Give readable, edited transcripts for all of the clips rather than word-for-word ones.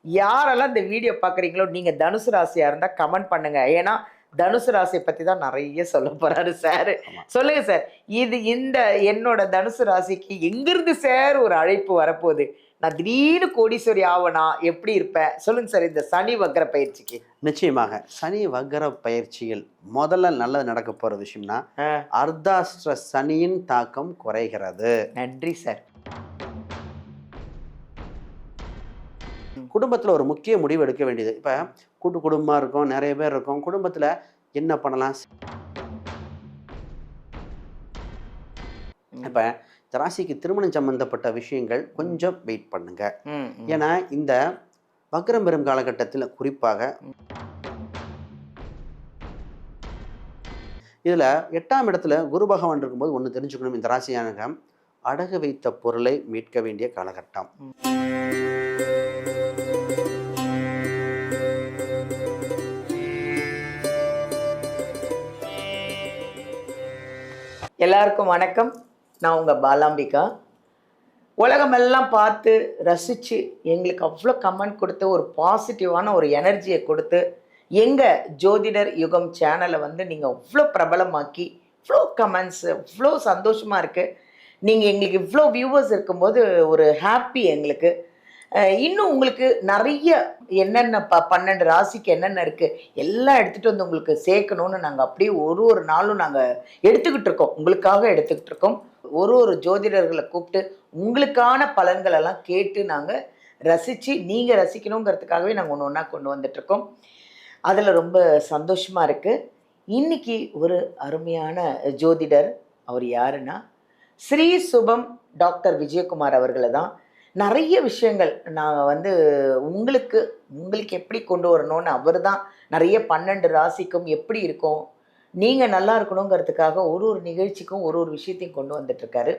யாரெல்லாம் இந்த வீடியோ பார்க்குறீங்களோ, நீங்க தனுசு ராசியா இருந்தா கமெண்ட் பண்ணுங்க. ஏன்னா, தனுசு ராசிய பத்தி தான் நெறைய சொல்லப் போறாரு சாரு. ஆமா. சொல்லுங்க சார். இந்த என்னோட தனுசு ராசிக்கு எங்கிருந்து சார் ஒரு அழைப்பு வரப்போகுது? நான் திடீர்னு கோடீஸ்வரி ஆவனா? எப்படி இருப்பேன்? சொல்லுங்க சார் இந்த சனி வக்ர பயிற்சிக்கு. நிச்சயமாக. சனி வக்ர பயிற்சியில் முதல்ல நல்லது நடக்க போற விஷயம்னா, ஆ, அர்த்தாஷ்ட சனியின் தாக்கம் குறைகிறது. நன்றி சார். குடும்பத்துல ஒரு முக்கிய முடிவு எடுக்க வேண்டியது. இப்ப கூட்டு குடும்பமா இருக்கும், நிறைய பேர் இருக்கும். குடும்பத்துல என்ன பண்ணலாம்? ம், இப்ப இந்த ராசிக்கு திருமணம் சம்பந்தப்பட்ட விஷயங்கள் கொஞ்சம் வெயிட் பண்ணுங்க. ம், ம். ஏன்னா இந்த வக்ரம் பெறும் காலகட்டத்தில் குறிப்பாக இதுல 8ஆம் இடத்துல குரு பகவான் இருக்கும்போது ஒன்று தெரிஞ்சுக்கணும். இந்த ராசியானங்க அடகு வைத்த பொருளை மீட்க வேண்டிய காலகட்டம். எல்லாருக்கும் வணக்கம். நான் உங்க பாலாம்பிகா. உலகமெல்லாம் பார்த்து ரசிச்சு எங்களுக்கு அவ்வளோ கமெண்ட் கொடுத்து ஒரு பாசிட்டிவான ஒரு எனர்ஜியை கொடுத்து எங்கள் ஜோதிடர் யுகம் சேனலை வந்து நீங்கள் அவ்வளோ பிரபலமாக்கி இவ்வளோ கமெண்ட்ஸு இவ்வளோ சந்தோஷமாக இருக்குது. நீங்கள் எங்களுக்கு இவ்வளோ வியூவர்ஸ் இருக்கும்போது ஒரு ஹாப்பி எங்களுக்கு. இன்னும் உங்களுக்கு நிறைய என்னென்ன 12 ராசிக்கு என்னென்ன இருக்குது எல்லாம் எடுத்துகிட்டு வந்து உங்களுக்கு சேர்க்கணுன்னு நாங்கள் அப்படியே ஒரு நாளும் நாங்கள் எடுத்துக்கிட்டு இருக்கோம், உங்களுக்காக எடுத்துக்கிட்டு இருக்கோம். ஒரு ஜோதிடர்களை கூப்பிட்டு உங்களுக்கான பலன்கள் எல்லாம் கேட்டு நாங்கள் ரசித்து நீங்கள் ரசிக்கணுங்கிறதுக்காகவே நாங்கள் ஒன்று ஒன்றா கொண்டு வந்துட்ருக்கோம். அதில் ரொம்ப சந்தோஷமாக இருக்குது. இன்னைக்கு ஒரு அருமையான ஜோதிடர். அவர் யாருன்னா ஸ்ரீ சுபம் டாக்டர் விஜயகுமார் அவர்களை தான் நிறைய விஷயங்கள் நாங்கள் வந்து உங்களுக்கு எப்படி கொண்டு வரணும்னு அவர் தான் நிறைய 12 ராசிக்கும் எப்படி இருக்கும், நீங்கள் நல்லா இருக்கணுங்கிறதுக்காக ஒரு நிகழ்ச்சிக்கும் ஒரு விஷயத்தையும் கொண்டு வந்துட்டுருக்காரு.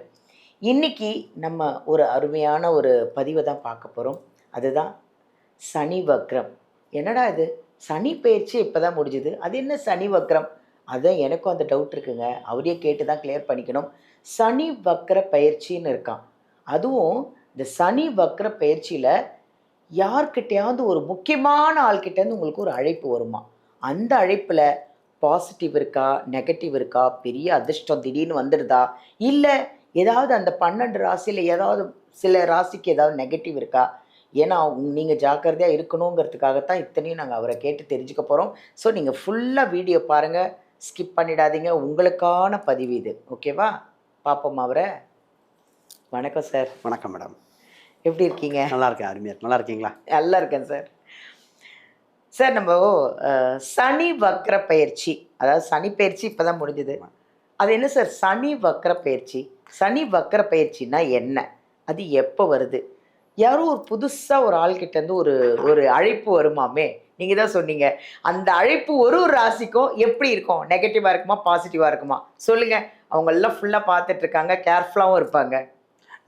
இன்னைக்கு நம்ம ஒரு அருமையான ஒரு பதிவை தான் பார்க்க போகிறோம். அதுதான் சனி வக்ரம். என்னடா இது சனி பயிற்சி இப்போ தான் முடிஞ்சுது, அது என்ன சனி வக்ரம்? அதுதான் எனக்கும் அந்த டவுட் இருக்குங்க. அவரே கேட்டு தான் கிளியர் பண்ணிக்கணும். சனி வக்ர பயிற்சின்னு இருக்கான். அதுவும் இந்த சனி வக்ர பயிற்சியில் யார்கிட்டையாவது ஒரு முக்கியமான ஆள்கிட்டேருந்து உங்களுக்கு ஒரு அழைப்பு வருமா? அந்த அழைப்பில் பாசிட்டிவ் இருக்கா, நெகட்டிவ் இருக்கா, பெரிய அதிர்ஷ்டம் திடீர்னு வந்துடுதா, இல்லை ஏதாவது அந்த 12 ராசியில் ஏதாவது சில ராசிக்கு ஏதாவது நெகட்டிவ் இருக்கா? ஏன்னா நீங்கள் ஜாக்கிரதையாக இருக்கணுங்கிறதுக்காகத்தான் இத்தனையும் நாங்கள் அவரை கேட்டு தெரிஞ்சுக்க போகிறோம். ஸோ நீங்கள் ஃபுல்லாக வீடியோ பாருங்கள், ஸ்கிப் பண்ணிடாதீங்க. உங்களுக்கான பதிவு இது. ஓகேவா? பார்ப்போம் அவரை. வணக்கம் சார். வணக்கம் மேடம். எப்படி இருக்கீங்க? நல்லா இருக்கேன். அருமையா இருக்கு. நல்லா இருக்கீங்களா? நல்லா இருக்கேன் சார். சார் நம்ம சனி வக்ர பயிற்சி, அதாவது சனி பயிற்சி இப்போ தான் முடிஞ்சுது. அது என்ன சார் சனி வக்ர பயிற்சி? சனி வக்ர பயிற்சின்னா என்ன? அது எப்போ வருது? யாரோ ஒரு புதுசாக ஒரு ஆள்கிட்டேருந்து ஒரு அழைப்பு வருமாமே. நீங்கள் தான் சொன்னீங்க. அந்த அழைப்பு ஒரு ராசிக்கும் எப்படி இருக்கும்? நெகட்டிவாக இருக்குமா, பாசிட்டிவாக இருக்குமா? சொல்லுங்கள். அவங்கெல்லாம் ஃபுல்லாக பார்த்துட்ருக்காங்க, கேர்ஃபுல்லாகவும் இருப்பாங்க.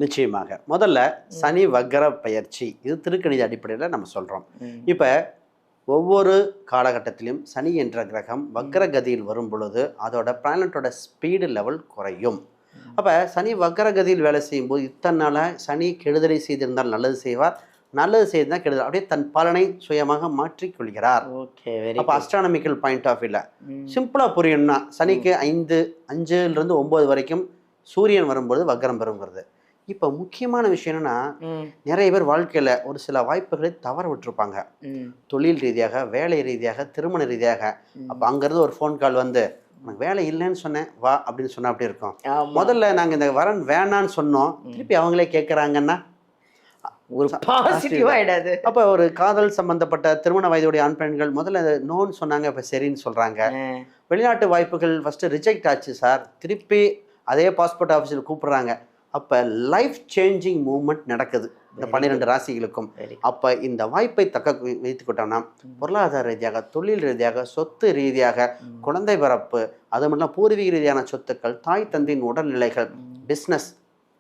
நிச்சயமாக. முதல்ல சனி வக்ர பயிற்சி இது திருக்கணித அடிப்படையில் நம்ம சொல்கிறோம். இப்போ ஒவ்வொரு காலகட்டத்திலும் சனி என்ற கிரகம் வக்ரகதியில் வரும் பொழுது அதோட பிளானட்டோட ஸ்பீடு லெவல் குறையும். அப்போ சனி வக்ரகதியில் வேலை செய்யும்போது இத்தனை நாளாக சனி கெடுதலை செய்திருந்தால் நல்லது செய்வார், நல்லது செய்திருந்தால் கெடுதல், அப்படியே தன் பலனை சுயமாக மாற்றிக்கொள்கிறார். ஓகே. அப்போ அஸ்ட்ரானமிக்கல் பாயிண்ட் ஆஃப் வியூவில் சிம்பிளாக புரியணும்னா சனிக்கு 5லிருந்து 9 வரைக்கும் சூரியன் வரும்போது வக்ரம் பெறுங்கிறது. இப்போ முக்கியமான விஷயம் என்னன்னா, நிறைய பேர் வாழ்க்கையில் ஒரு சில வாய்ப்புகளை தவற விட்டுருப்பாங்க. தொழில் ரீதியாக, வேலை ரீதியாக, திருமண ரீதியாக. அப்போ அங்கேருந்து ஒரு ஃபோன் கால் வந்து உனக்கு வேலை இல்லைன்னு சொன்னேன் வா அப்படின்னு சொன்னால் அப்படி இருக்கும். முதல்ல நாங்கள் இந்த வரன் வேணான்னு சொன்னோம், திருப்பி அவங்களே கேட்குறாங்கன்னா ஒரு பாசிட்டிவ் ஆயிடாது. அப்போ ஒரு காதல் சம்பந்தப்பட்ட திருமண வயதுடைய ஆண் பெண்கள் முதல்ல நோன்னு சொன்னாங்க, இப்போ சரின்னு சொல்கிறாங்க. வெளிநாட்டு வாய்ப்புகள் ஃபஸ்ட்டு ரிஜெக்ட் ஆச்சு சார், திருப்பி அதே பாஸ்போர்ட் ஆஃபீஸில் கூப்பிட்றாங்க. அப்போ லைஃப் சேஞ்சிங் மூவ்மெண்ட் நடக்குது இந்த 12 ராசிகளுக்கும். அப்போ இந்த வாய்ப்பை தக்க வைத்துக்கிட்டோம்னா பொருளாதார ரீதியாக, தொழில் ரீதியாக, சொத்து ரீதியாக, குழந்தை பிறப்பு, அது மட்டும் பூர்வீக ரீதியான சொத்துக்கள், தாய் தந்தையின் உடல்நிலைகள், பிஸ்னஸ்,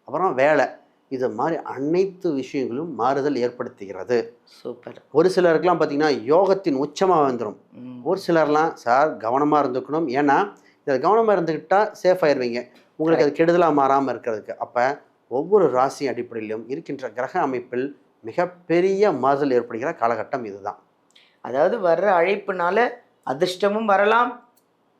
அப்புறம் வேலை, இது மாதிரி அனைத்து விஷயங்களும் மாறுதல் ஏற்படுத்துகிறது. சூப்பர். ஒரு சிலருக்குலாம் பார்த்தீங்கன்னா யோகத்தின் உச்சமாக வந்துடும். ஒரு சிலர்லாம் சார் கவனமாக இருந்துக்கணும், ஏன்னா இதை கவனமாக இருந்துக்கிட்டால் சேஃப் ஆயிடுவீங்க, உங்களுக்கு அது கெடுதலாக மாறாமல் இருக்கிறதுக்கு. அப்போ ஒவ்வொரு ராசி அடிப்படையிலும் இருக்கின்ற கிரக அமைப்பில் மிகப்பெரிய மாறுதல் ஏற்படுகிற காலகட்டம் இதுதான். அதாவது வர்ற அழைப்புனால அதிர்ஷ்டமும் வரலாம்,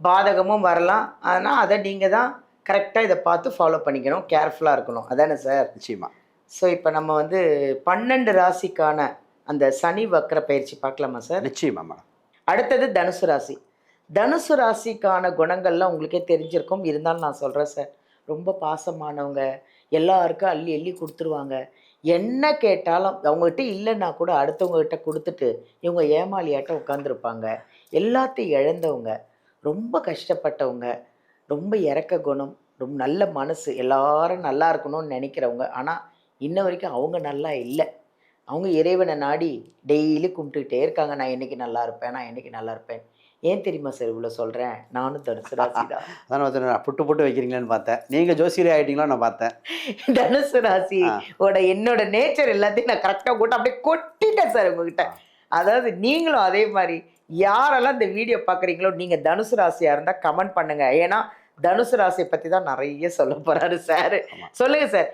பாதகமும் வரலாம். ஆனால் அதை நீங்கள் தான் கரெக்டாக இதை பார்த்து ஃபாலோ பண்ணிக்கணும், கேர்ஃபுல்லாக இருக்கணும். அதானே சார்? நிச்சயமா. ஸோ இப்போ நம்ம வந்து 12 ராசிக்கான அந்த சனி வக்ர பயிற்சி பார்க்கலாமா சார்? நிச்சயமா மேடம். அடுத்தது தனுசு ராசி. தனுசு ராசிக்கான குணங்கள்லாம் உங்களுக்கே தெரிஞ்சிருக்கும், இருந்தாலும் நான் சொல்கிறேன் சார். ரொம்ப பாசமானவங்க, எல்லாருக்கும் அள்ளி அள்ளி கொடுத்துருவாங்க. என்ன கேட்டாலும் அவங்ககிட்ட இல்லைன்னா கூட அடுத்தவங்ககிட்ட கொடுத்துட்டு இவங்க ஏமாளியாட்டம் உட்காந்துருப்பாங்க. எல்லாத்தையும் இழந்தவங்க, ரொம்ப கஷ்டப்பட்டவங்க, ரொம்ப இரக்க குணம், ரொம்ப நல்ல மனசு, எல்லாரும் நல்லா இருக்கணும்னு நினைக்கிறவங்க. ஆனால் இன்ன வரைக்கும் அவங்க நல்லா இல்லை. அவங்க இறைவனை நாடி டெய்லி கும்பிட்டுக்கிட்டே இருக்காங்க, நான் என்னைக்கு நல்லா இருப்பேன், நான் என்னைக்கு நல்லா இருப்பேன். ஏன் தெரியுமா சார் இவ்வளோ சொல்கிறேன்? நானும் தனுசு ராசி தான். அதான் புட்டு புட்டு வைக்கிறீங்களேன்னு பார்த்தேன். நீங்கள் ஜோசியரே ஆகிட்டீங்களா நான் பார்த்தேன். தனுசு ராசியோட என்னோட நேச்சர் எல்லாத்தையும் நான் கரெக்டாக போட்டு அப்படியே கொட்டிட்டேன் சார் உங்ககிட்ட. அதாவது நீங்களும் அதே மாதிரி யாரெல்லாம் இந்த வீடியோ பார்க்குறீங்களோ நீங்கள் தனுசு ராசியாக இருந்தால் கமெண்ட் பண்ணுங்க. ஏன்னா தனுசு ராசியை பற்றி தான் நிறைய சொல்ல போறாரு சார். சொல்லுங்க சார்,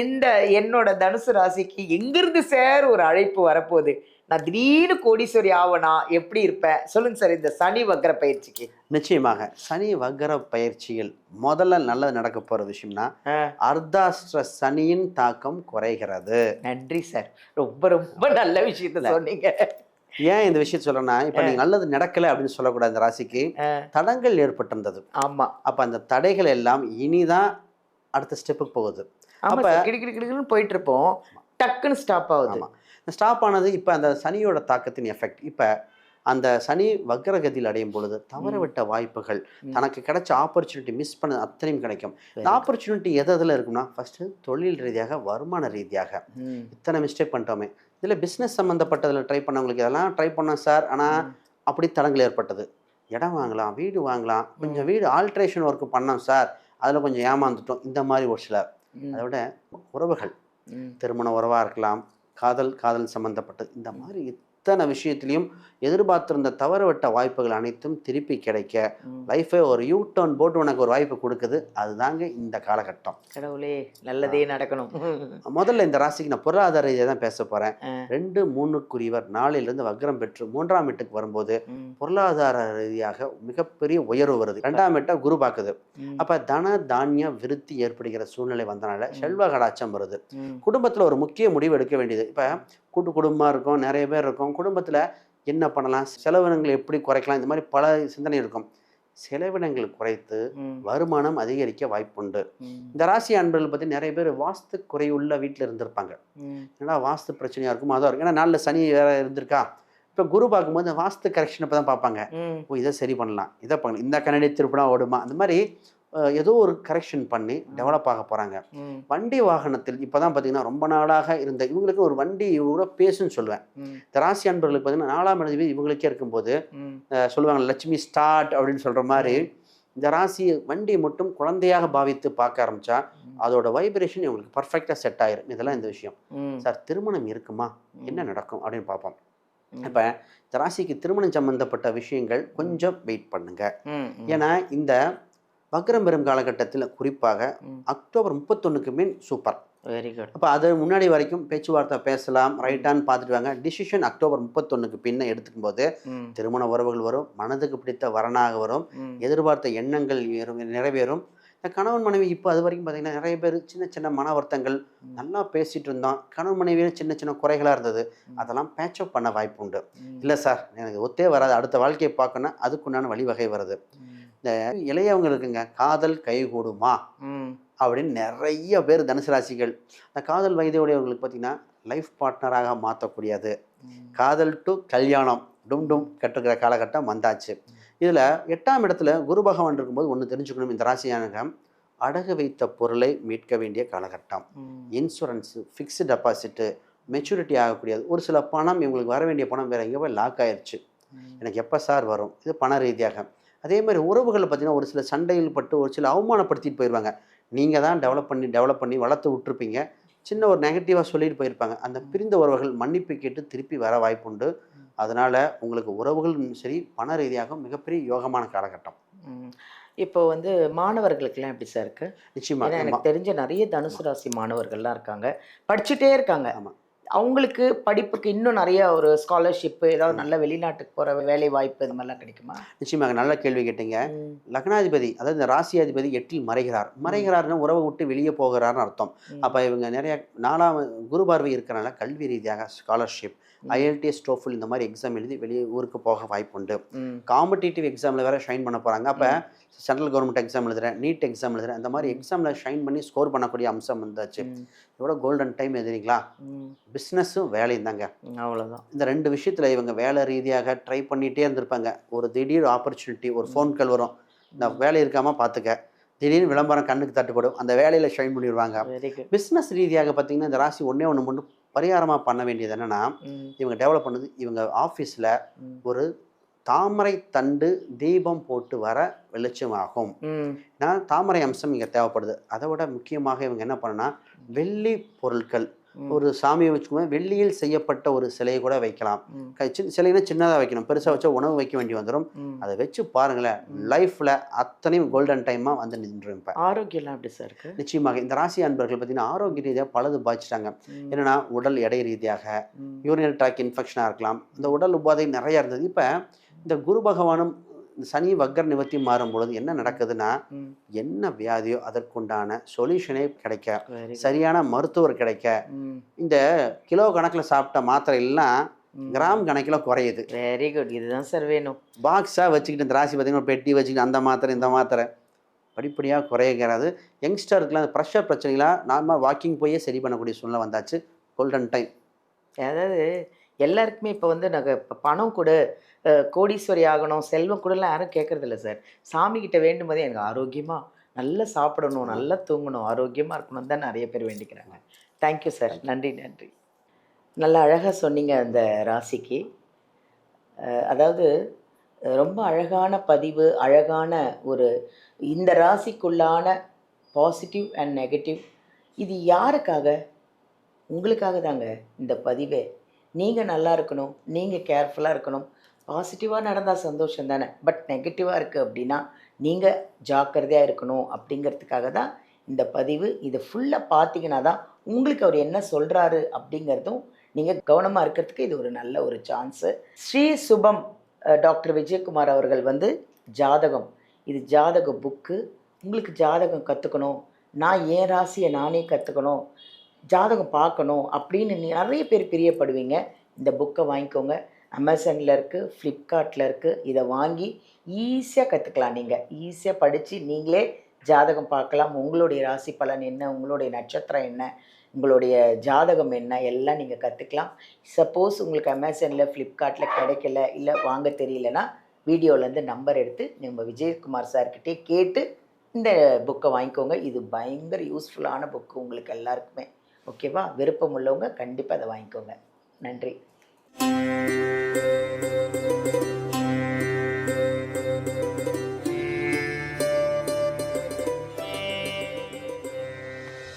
இந்த என்னோட தனுசு ராசிக்கு எங்கிருந்து சார் ஒரு அழைப்பு வரப்போகுது? நான் திடீர்னு கோடீஸ்வரி ஆவனா எப்படி இருப்பேன்? சொல்லுங்க சார் இந்த சனி வக்ர பயிற்சிக்கு. நிச்சயமாக சனி வக்ர பயிற்சியில் முதல்ல நல்லது நடக்க போற விஷயம்னா அர்த்தாஷ்ட சனியின் தாக்கம் குறைகிறது. நன்றி சார், ரொம்ப ரொம்ப நல்ல விஷயத்த சொன்னீங்க. ஏன் இந்த விஷயம் சொல்றேன்னா, இப்ப நீங்க நல்லது நடக்கல அப்படின்னு சொல்லக்கூடாது. இந்த ராசிக்கு தடங்கள் ஏற்பட்டிருந்தது. ஆமா, அப்ப அந்த தடைகள் எல்லாம் இனிதான் அடுத்த ஸ்டெப்புக்கு போகுது. அப்ப கிடுக்கிடுன்னு போயிட்டு இருப்போம், டக்குன்னு ஸ்டாப் ஆகுது. ஆமா, ஸ்டாப் ஆனது இப்ப அந்த சனியோட தாக்கத்தின் எஃபெக்ட். இப்ப அந்த சனி வக்ரகதியில் அடையும் பொழுது தவறவிட்ட வாய்ப்புகள், தனக்கு கிடைச்ச ஆப்பர்ச்சுனிட்டி மிஸ் பண்ண அத்தனையும் கிடைக்கும். இந்த ஆப்பர்ச்சுனிட்டி எதில் இருக்கும்னா, ஃபர்ஸ்ட் தொழில் ரீதியாக, வருமான ரீதியாக. இத்தனை மிஸ்டேக் பண்ணிட்டோமே, இதில் பிஸ்னஸ் சம்மந்தப்பட்டதில் ட்ரை பண்ணவங்களுக்கு இதெல்லாம் ட்ரை பண்ணோம் சார், ஆனால் அப்படி தடங்கள் ஏற்பட்டது. இடம் வாங்கலாம், வீடு வாங்கலாம், கொஞ்சம் வீடு ஆல்ட்ரேஷன் ஒர்க் பண்ணோம் சார், அதில் கொஞ்சம் ஏமாந்துட்டோம். இந்த மாதிரி ஒரு சிலர். அதை விட உறவுகள், திருமண உறவாக இருக்கலாம், காதல் சம்மந்தப்பட்டது, இந்த மாதிரி இத்தனை விஷயத்திலையும் எதிர்பார்த்திருந்த தவறுவிட்ட வாய்ப்புகள் அனைத்தும் திருப்பி கிடைக்க லைஃபை ஒரு யூ டர்ன் போட்டு உனக்கு ஒரு வாய்ப்பு கொடுக்குது. அதுதாங்க இந்த காலகட்டம். கடவுளே, நல்லதே நடக்கணும். முதல்ல இந்த ராசிக்கு நான் பொருளாதார ரீதியாக தான் பேச போறேன். 2, 3க்குரியவர் நாளிலிருந்து வக்ரம் பெற்று 3ஆம் வீட்டுக்கு வரும்போது பொருளாதார ரீதியாக மிகப்பெரிய உயர்வு வருது. 2ஆம் வீட்டை குரு பார்க்குது. அப்ப தன தானிய விருத்தி ஏற்படுகிற சூழ்நிலை வந்தனால செல்வ கடாச்சம் வருது. குடும்பத்துல ஒரு முக்கிய முடிவு எடுக்க வேண்டியது. இப்ப கூட்டு குடும்பமா இருக்கும், நிறைய பேர் இருக்கும். குடும்பத்துல என்ன பண்ணலாம், செலவினங்களை எப்படி குறைக்கலாம், இந்த மாதிரி பல சிந்தனை இருக்கும். செலவினங்கள் குறைத்து வருமானம் அதிகரிக்க வாய்ப்புண்டு. இந்த ராசி அன்பர்கள் பத்தி நிறைய பேர் வாஸ்து குறையுள்ள வீட்டில் இருந்திருப்பாங்க. ஏன்னா வாஸ்து பிரச்சனையா இருக்கும், அதான் இருக்கும். ஏன்னா நாளில் சனி வேற இருந்திருக்கா. இப்போ குரு பார்க்கும்போது இந்த வாஸ்து கரெக்ஷன் இப்போ தான் பார்ப்பாங்க. ஓ, இதை சரி பண்ணலாம், இதை பண்ணலாம், இந்த கண்ணாடி திருப்பினா ஓடுமா, அந்த மாதிரி ஏதோ ஒரு கரெக்ஷன் பண்ணி டெவலப் ஆக போறாங்க. வண்டி வாகனத்தில் இப்பதான் பாத்தீங்கன்னா ரொம்ப நாளாக இருந்த இவங்களுக்கு ஒரு வண்டி கூட பேசுன்னு சொல்லுவேன். இந்த ராசி அன்பர்களுக்கு பாத்தீங்கன்னா 4ஆம் இடத்துல இவங்களுக்கே இருக்கும்போது சொல்லுவாங்க லட்சுமி ஸ்டார்ட் அப்படின்னு சொல்ற மாதிரி, இந்த ராசி வண்டியை மட்டும் குழந்தையாக பாவித்து பார்க்க ஆரம்பிச்சா அதோட வைப்ரேஷன் இவங்களுக்கு பர்ஃபெக்டா செட் ஆயிரும். இதெல்லாம் இந்த விஷயம். சார் திருமணம் இருக்குமா, என்ன நடக்கும் அப்படின்னு பார்ப்போம். இப்ப இந்த ராசிக்கு திருமணம் சம்பந்தப்பட்ட விஷயங்கள் கொஞ்சம் வெயிட் பண்ணுங்க. ஏன்னா இந்த வக்ரம் பெறும் காலகட்டத்தில் குறிப்பாக அக்டோபர் 31க்கு மீன் சூப்பர், வெரி குட். அப்போ அது முன்னாடி வரைக்கும் பேச்சுவார்த்தை பேசலாம், ரைட்டான்னு பார்த்துட்டு வாங்க. டிசிஷன் அக்டோபர் 31க்கு பின்ன எடுத்துக்கும் போது திருமண உறவுகள் வரும், மனதுக்கு பிடித்த வரனாக வரும், எதிர்பார்த்த எண்ணங்கள் நிறைவேறும். இந்த கணவன் மனைவி இப்போ அது வரைக்கும் பார்த்தீங்கன்னா நிறைய பேர் சின்ன சின்ன மன வருத்தங்கள், நல்லா பேசிட்டு இருந்தோம், கணவன் மனைவியும் சின்ன சின்ன குறைகளாக இருந்தது, அதெல்லாம் பேச்சப் பண்ண வாய்ப்பு உண்டு. இல்லை சார் எனக்கு ஒத்தே வராது, அடுத்த வாழ்க்கையை பார்க்கணும், அதுக்குண்டான வழிவகை வருது. இந்த இளையவங்க இருக்குங்க, காதல் கைகூடுமா அப்படின்னு நிறைய பேர் தனுசு ராசிகள். இந்த காதல் வயதுடையவர்களுக்கு பார்த்தீங்கன்னா லைஃப் பார்ட்னராக மாற்றக்கூடியது, காதல் டு கல்யாணம் டும் டும் கட்டுக்கிற காலகட்டம் வந்தாச்சு. இதில் 8ஆம் இடத்துல குரு பகவான் இருக்கும்போது ஒன்று தெரிஞ்சுக்கணும், இந்த ராசியானங்க அடகு வைத்த பொருளை மீட்க வேண்டிய காலகட்டம். இன்சூரன்ஸு, ஃபிக்ஸ்டு டெபாசிட்டு, மெச்சூரிட்டி ஆகக்கூடியது. ஒரு சில பணம் இவங்களுக்கு வர வேண்டிய பணம் வேறு எங்கே போய் லாக் ஆயிடுச்சு, எனக்கு எப்போ சார் வரும், இது பண ரீதியாக. அதே மாதிரி உறவுகள் பார்த்தீங்கன்னா ஒரு சில சண்டைகள் பட்டு ஒரு சில அவமானப்படுத்திட்டு போயிடுவாங்க. நீங்கள் தான் டெவலப் பண்ணி வளர்த்து விட்டுருப்பீங்க, சின்ன ஒரு நெகட்டிவாக சொல்லிட்டு போயிருப்பாங்க. அந்த பிரிந்த உறவுகள் மன்னிப்பு கேட்டு திருப்பி வர வாய்ப்புண்டு. அதனால் உங்களுக்கு உறவுகளும் சரி பண ரீதியாக மிகப்பெரிய யோகமான காலகட்டம். இப்போ வந்து மாணவர்களுக்கெல்லாம் எப்படி சார் இருக்கு? நிச்சயமாக எனக்கு தெரிஞ்ச நிறைய தனுசு ராசி மாணவர்கள்லாம் இருக்காங்க, படிச்சுட்டே இருக்காங்க. ஆமாம், அவங்களுக்கு படிப்புக்கு இன்னும் நிறைய ஒரு ஸ்காலர்ஷிப் ஏதாவது நல்ல வெளிநாட்டுக்கு போகிற வேலை வாய்ப்பு இது மாதிரிலாம் கிடைக்குமா? நிச்சயமாக நல்ல கேள்வி கேட்டீங்க. லக்னாதிபதி அதாவது இந்த ராசியாதிபதி 8ல் மறைகிறார்னு உறவை விட்டு வெளியே போகிறார்னு அர்த்தம். அப்போ இவங்க நிறைய 4ஆம் குரு பார்வை இருக்கிறனால கல்வி ரீதியாக ஸ்காலர்ஷிப், IELTS, TOEFL இந்த மாதிரி எக்ஸாம் எழுதி வெளியே ஊருக்கு போக வாய்ப்பு உண்டு. காம்படிட்டிவ் எக்ஸாமில் வேற ஷைன் பண்ண போகிறாங்க. அப்போ சென்ட்ரல் கவர்மெண்ட் எக்ஸாம் எழுதுறேன், நீட் எக்ஸாம் எழுதுறேன், அந்த மாதிரி எக்ஸாமில் ஷைன் பண்ணி ஸ்கோர் பண்ணக்கூடிய அம்சம் வந்தாச்சு. இதோட கோல்டன் டைம் எதுறீங்களா? பிஸ்னஸும் வேலையும் தாங்க. அவ்வளோதான். இந்த 2 விஷயத்தில் இவங்க வேலை ரீதியாக ட்ரை பண்ணிகிட்டே இருந்திருப்பாங்க. ஒரு திடீர் ஆப்பர்ச்சுனிட்டி, ஒரு ஃபோன் கால் வரும், இந்த வேலை இருக்காமல் பார்த்துக்க, திடீர்னு விளம்பரம் கண்ணுக்கு தட்டுப்படும், அந்த வேலையில் ஷைன் பண்ணிடுவாங்க. பிஸ்னஸ் ரீதியாக பார்த்தீங்கன்னா இந்த ராசி ஒன்றே ஒன்று மட்டும் பரிகாரமாக பண்ண வேண்டியது என்னென்னா, இவங்க டெவலப் பண்ணது இவங்க ஆஃபீஸில் ஒரு தாமரை தண்டு தீபம் போட்டு வர வெளிச்சமாகும். ஏன்னா தாமரை அம்சம் இங்கே தேவைப்படுது. அதை விட முக்கியமாக இவங்க என்ன பண்ணனா, வெள்ளி பொருட்கள் ஒரு சாமியை வச்சுக்கோங்க, வெள்ளியில் செய்யப்பட்ட ஒரு சிலையை கூட வைக்கலாம். சிலைன்னா சின்னதாக வைக்கணும், பெருசாக வச்சா உணவு வைக்க வேண்டி வந்துடும். அதை வச்சு பாருங்களேன், லைஃப்பில் அத்தனையும் கோல்டன் டைமாக வந்து நின்றும். இப்போ ஆரோக்கியம்லாம் எப்படி சார் இருக்கு? நிச்சயமாக இந்த ராசி அன்பர்கள் பார்த்தீங்கன்னா ஆரோக்கிய ரீதியாக பலது பாதிச்சிட்டாங்க. என்னென்னா உடல் எடை ரீதியாக, யூரினரி ட்ராக் இன்ஃபெக்ஷனாக இருக்கலாம், இந்த உடல் உபாதை நிறையா இருந்தது. இப்போ இந்த குரு பகவானும் சனி வக்கர நிவர்த்தி மாறும் பொழுது என்ன நடக்குதுன்னா, என்ன வியாதியோ அதற்குண்டான சொல்யூஷனே கிடைக்க, சரியான மருத்துவர் கிடைக்க, இந்த கிலோ கணக்கில் சாப்பிட்ட மாத்திரை எல்லாம் கிராம் கணக்கில் குறையுது. Very good. இதுதான் சார் வேணும். பாக்ஸாக வச்சுக்கிட்டு இந்த ராசி பார்த்தீங்கன்னா பெட்டி வச்சுக்கிட்டு அந்த மாத்திரை இந்த மாத்திரை படிப்படியாக குறைகிறது. யங்ஸ்டருக்குலாம் அந்த ப்ரெஷர் பிரச்சனைலாம் நார்மலாக வாக்கிங் போயே சரி பண்ணக்கூடிய சூழ்நிலை வந்தாச்சு. Golden time. அதாவது எல்லாருக்குமே இப்போ வந்து நாங்கள் இப்போ பணம் கொடு, கோடீஸ்வரி ஆகணும், செல்வம் கூடலாம் யாரும் கேட்குறதில்ல சார். சாமிக்கிட்ட வேண்டும் போதே எனக்கு ஆரோக்கியமாக நல்லா சாப்பிடணும், நல்லா தூங்கணும், ஆரோக்கியமாக இருக்கணும் தான் நிறைய பேர் வேண்டிக்கிறாங்க. Thank you sir. நன்றி நன்றி. நல்லா அழகாக சொன்னீங்க அந்த ராசிக்கு. அதாவது ரொம்ப அழகான பதிவு, அழகான ஒரு இந்த ராசிக்குள்ளான பாசிட்டிவ் அண்ட் நெகட்டிவ். இது யாருக்காக? உங்களுக்காக தாங்க இந்த பதிவே. நீங்கள் நல்லா இருக்கணும், நீங்கள் கேர்ஃபுல்லாக இருக்கணும். பாசிட்டிவாக நடந்தால் சந்தோஷம் தானே, பட் நெகட்டிவாக இருக்குது அப்படின்னா நீங்கள் ஜாக்கிரதையாக இருக்கணும் அப்படிங்கிறதுக்காக தான் இந்த பதிவு. இது ஃபுல்லாக பார்த்தீங்கன்னா தான் உங்களுக்கு அவர் என்ன சொல்கிறாரு அப்படிங்கிறதும் நீங்கள் கவனமாக இருக்கிறதுக்கு இது ஒரு நல்ல ஒரு சான்ஸு. ஸ்ரீ சுபம் டாக்டர் விஜயகுமார் அவர்கள் வந்து ஜாதகம், இது ஜாதக புக்கு. உங்களுக்கு ஜாதகம் கற்றுக்கணும், நான் என் ராசியை நானே கற்றுக்கணும், ஜாதகம் பார்க்கணும் அப்படின்னு நிறைய பேர் பிரியப்படுவீங்க. இந்த புக்கை வாங்கிக்கோங்க. அமேசானில் இருக்குது, ஃப்ளிப்கார்ட்டில் இருக்குது. இதை வாங்கி ஈஸியாக கற்றுக்கலாம். நீங்கள் ஈஸியாக படித்து நீங்களே ஜாதகம் பார்க்கலாம். உங்களுடைய ராசி பலன் என்ன, உங்களுடைய நட்சத்திரம் என்ன, உங்களுடைய ஜாதகம் என்ன, எல்லாம் நீங்கள் கற்றுக்கலாம். சப்போஸ் உங்களுக்கு அமேசானில் ஃப்ளிப்கார்ட்டில் கிடைக்கல, இல்லை வாங்க தெரியலனா வீடியோலேருந்து நம்பர் எடுத்து நம்ம விஜயகுமார் சார்கிட்டே கேட்டு இந்த புக்கை வாங்கிக்கோங்க. இது பயங்கர யூஸ்ஃபுல்லான புக்கு உங்களுக்கு எல்லாருக்குமே. ஓகேவா? விருப்பம் உள்ளவங்க கண்டிப்பாக அதை வாங்கிக்கோங்க. நன்றி.